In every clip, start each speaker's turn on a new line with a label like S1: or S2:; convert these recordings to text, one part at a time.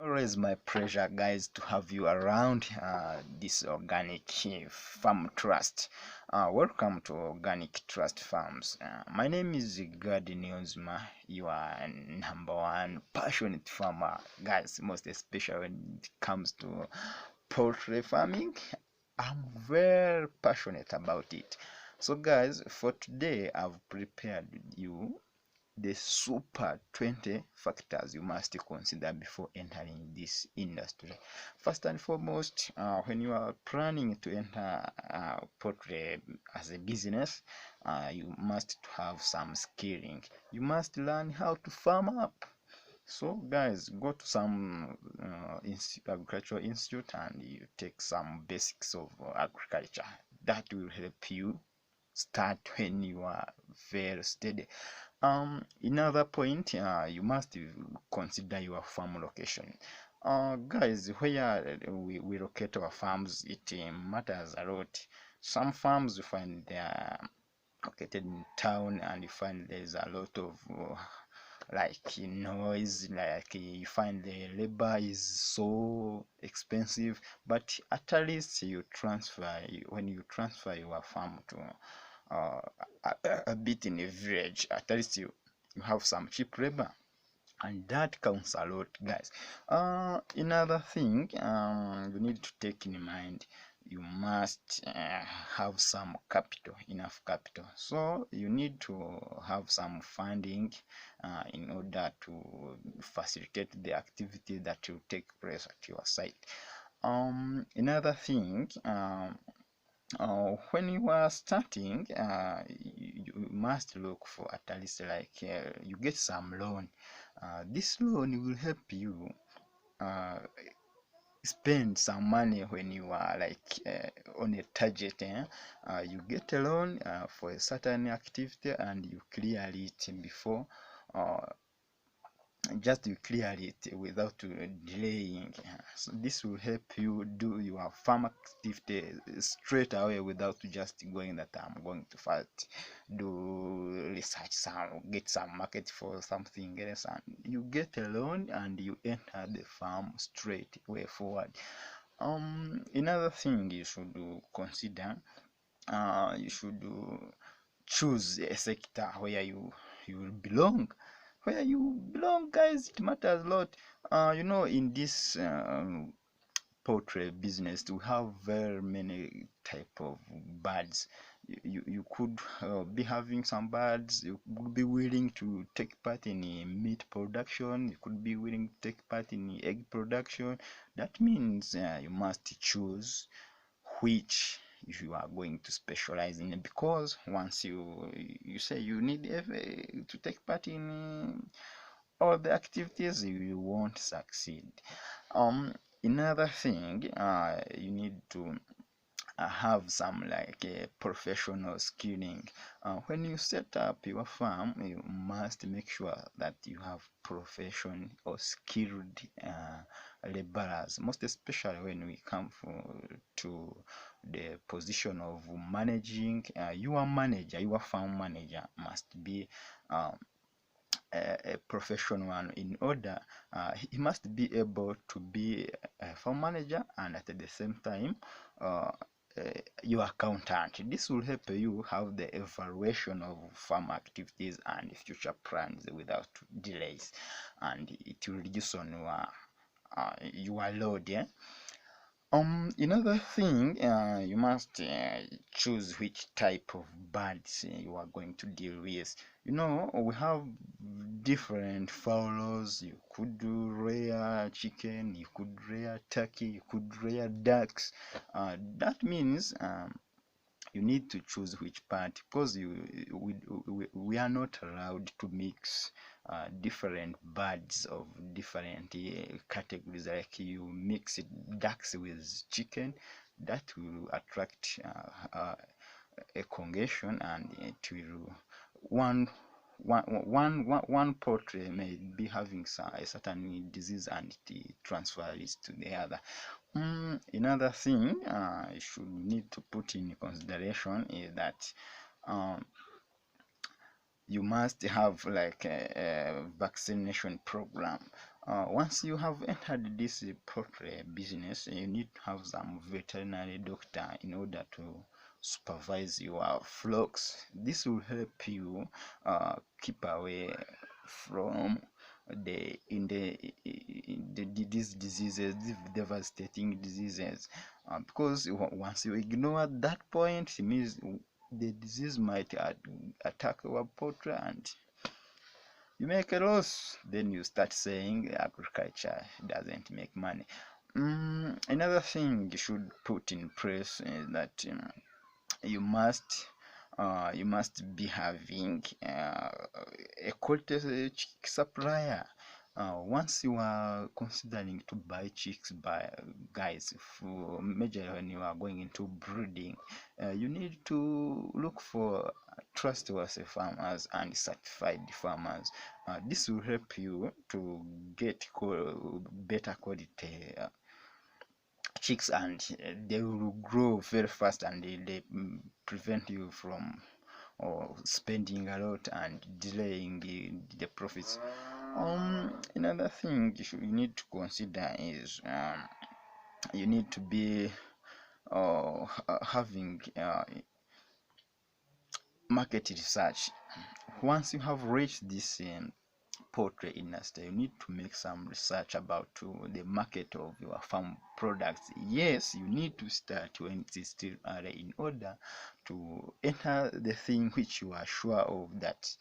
S1: Always my pleasure, guys, to have you around this organic farm trust. Welcome to Organic Trust Farms. My name is Gadi Nyonzima. You are number one passionate farmer, guys, most especially when it comes to poultry farming. I'm very passionate about it. So, guys, for today, I've prepared you the super 20 factors you must consider before entering this industry. First and foremost, when you are planning to enter poultry as a business, you must have some skilling. You must learn how to farm up. So guys, go to some agricultural institute and you take some basics of agriculture. That will help you start when you are very steady. Another point, you must consider your farm location. Guys, where we locate our farms, it matters a lot. Some farms you find they are located in town, and you find there's a lot of like noise, like you find the labor is so expensive. But at least you transfer, when you transfer your farm to uh, a bit in a village, at least you have some cheap labor, and that counts a lot, guys. Another thing you need to take in mind, you must have some capital, enough capital. So you need to have some funding in order to facilitate the activity that will take place at your site. Another thing, when you are starting, you must look for at least like you get some loan. This loan will help you uh, spend some money when you are like on a target. You get a loan for a certain activity and you clear it before uh, just you clear it without delaying. So this will help you do your farm activity straight away without just going that I'm going to first do research, some get some market for something else, and you get a loan and you enter the farm straight way forward. Another thing you should consider, you should choose a sector where you will belong. Where you belong, guys, it matters a lot. In this poultry business, we have very many type of birds. You could be having some birds. You could be willing to take part in meat production. You could be willing to take part in egg production. That means you must choose which you are going to specialize in, because once you say you need to take part in all the activities, you won't succeed. Another thing, you need to have some like a professional skilling. When you set up your farm, you must make sure that you have profession or skilled laborers, most especially when we come to the position of managing. Your farm manager must be a professional one. In order, he must be able to be a farm manager and at the same time uh, your accountant. This will help you have the evaluation of farm activities and future plans without delays, and it will reduce on your load. Yeah. Another thing, you must choose which type of birds you are going to deal with. We have different fowls. You could do rear chicken, you could rear turkey, you could rear ducks. That means you need to choose which part, because we are not allowed to mix different birds of different categories. Like you mix ducks with chicken, that will attract a congregation, and it will one poultry may be having a certain disease, and it transfers to the other. Another thing you should need to put in consideration is that you must have like a vaccination program. Once you have entered this poultry business, you need to have some veterinary doctor in order to supervise your flocks. This will help you keep away from these diseases, these devastating diseases, because once you ignore that point, it means the disease might attack our poultry and you make a loss. Then you start saying agriculture doesn't make money. Another thing you should put in place is that you must be having a quality chick supplier. Once you are considering to buy chicks, by guys, for majorly when you are going into breeding, you need to look for trustworthy farmers and certified farmers. This will help you to get better quality chicks, and they will grow very fast, and they prevent you from spending a lot and delaying the profits. Another thing you need to consider is you need to be having market research. Once you have reached this poultry industry, you need to make some research about the market of your farm products. Yes, you need to start when it is still early in order to enter the thing which you are sure of that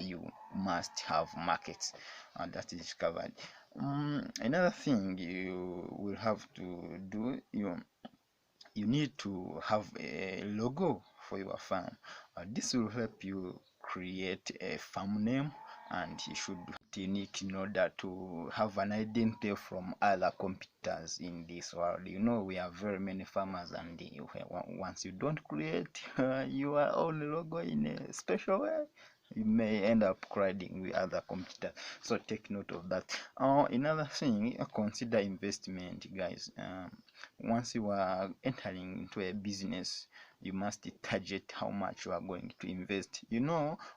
S1: you must have markets, and that is covered. Another thing you will have to do, you need to have a logo for your farm. This will help you create a farm name, and you should be unique in order to have an identity from other competitors in this world. We have very many farmers, and once you don't create your own logo in a special way, you may end up colliding with other competitors. So take note of that. Another thing, consider investment, guys. Once you are entering into a business, you must target how much you are going to invest.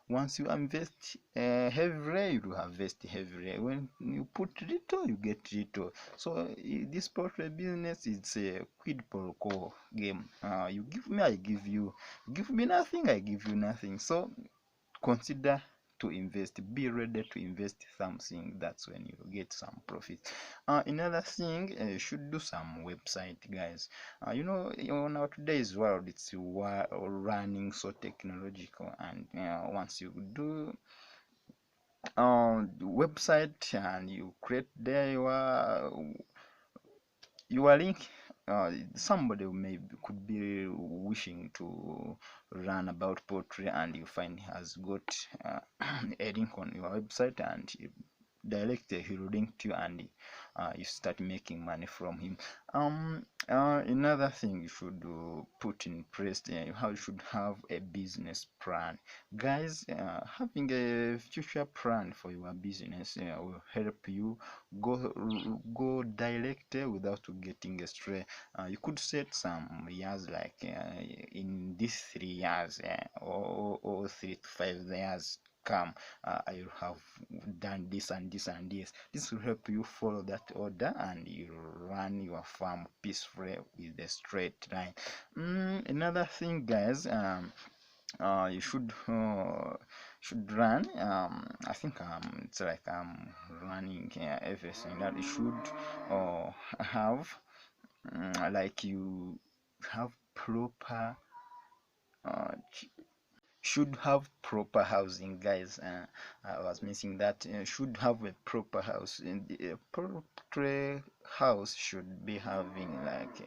S1: Once you invest heavily, you will harvest heavily. When you put little, you get little. So this poultry business is a quid pro quo game. You give me, I give you. You give me nothing, I give you nothing. So consider to invest, be ready to invest something. That's when you get some profit. Another thing, you should do some website, guys. On our today's world, it's running so technological, and once you do website and you create there your link, somebody could be wishing to learn about poultry, and you find he has got a link on your website, and directly he will link to you, and you start making money from him. Another thing you should put in place, you should have a business plan, guys. Having a future plan for your business will help you go direct without getting astray. You could set some years, like in these 3 years, or 3 to 5 years come, I will have done this and this and this. This will help you follow that order, and you run your farm peacefully with a straight line. Another thing, guys, you should run. I think it's like I'm running everything that you should have, like you have proper should have proper housing, guys. I was missing that. Should have a proper house. In the poultry house should be having, like,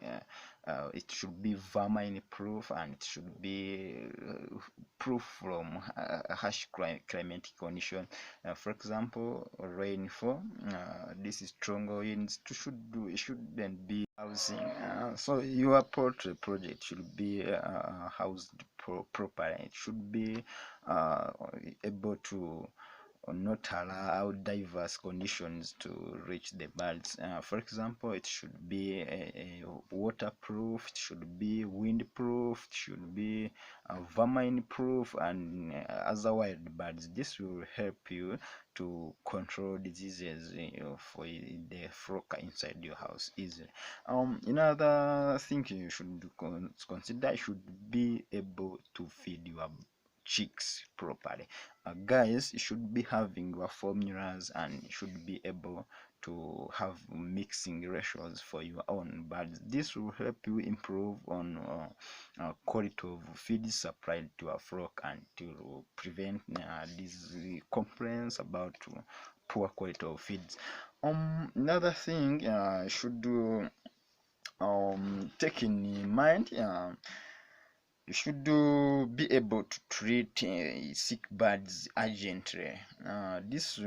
S1: it should be vermine proof, and it should be proof from harsh climatic condition. For example, rainfall. This is strong winds. It shouldn't be housing. So your poultry project should be housed properly. It should be able to not allow diverse conditions to reach the birds. For example, it should be a waterproof, it should be windproof, it should be vermine proof, and other wild birds. This will help you to control diseases for the flock inside your house easily. Another thing you should consider, you should be able to feed your chicks properly. Guys, you should be having your formulas and should be able to have mixing ratios for your own birds. This will help you improve on quality of feed supplied to a flock and to prevent these complaints about poor quality of feeds. Another thing should take in mind, you should be able to treat sick birds urgently. This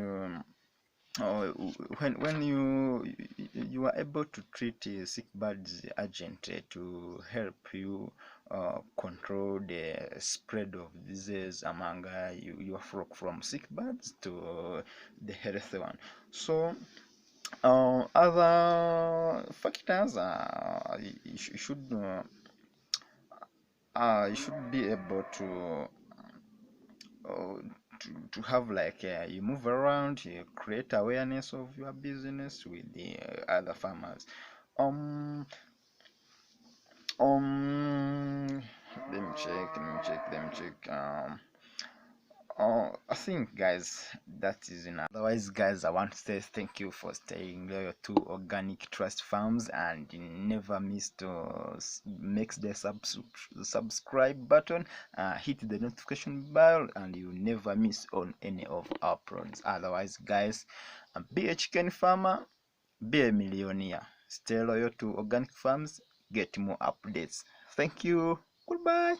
S1: when you are able to treat sick birds urgently to help you control the spread of disease among your flock, from sick birds to the healthy one. So other factors, you should be able uh, to have like you move around, you create awareness of your business with the other farmers. um let me check. I think, guys, that is enough. Otherwise, guys, I want to say thank you for staying loyal to Organic Trust Farms, and you never miss to make the subscribe button, hit the notification bell, and you never miss on any of our products. Otherwise, guys, be a chicken farmer, be a millionaire. Stay loyal to Organic Farms, get more updates. Thank you. Goodbye.